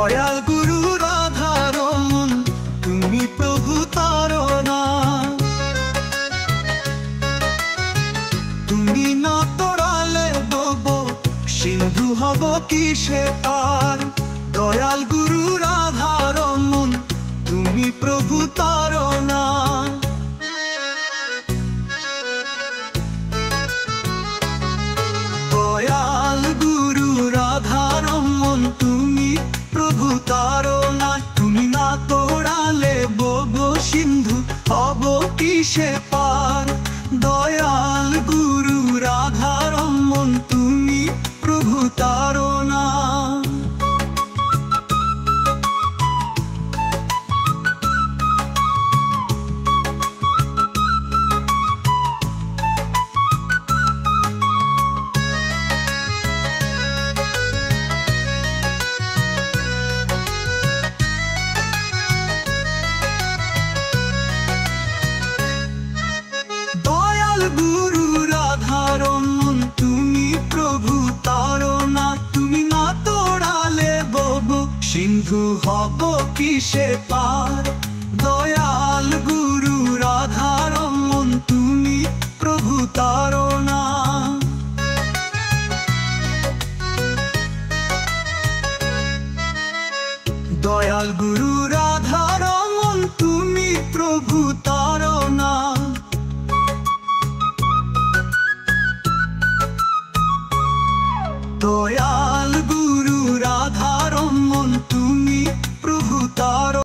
দয়াল গুরু রাধারমণ তুমি প্রভু তারনা। তুমি না তোড়ালে বব সিন্ধু হব কিসে পার। দয়াল গুরু রাধারমণ তুমি প্রভু তারনা। দয়াল গুরু রাধারমণ তুমি প্রভু তারনা। তুমি না তোড়ালে বব সিন্ধু হব কিসে পার। দয়াল গুরু রাধারমণ তুমি প্রভু তারনা। গুরু রাধারমণ তুমি প্রভু তারনা। তুমি না তোড়ালে বব সিন্ধু হব কিসে পার। দয়াল গুরু রাধারমণ তুমি প্রভু তারনা। দয়াল গুরু রাধারমণ তুমি প্রভু তারনা। দয়া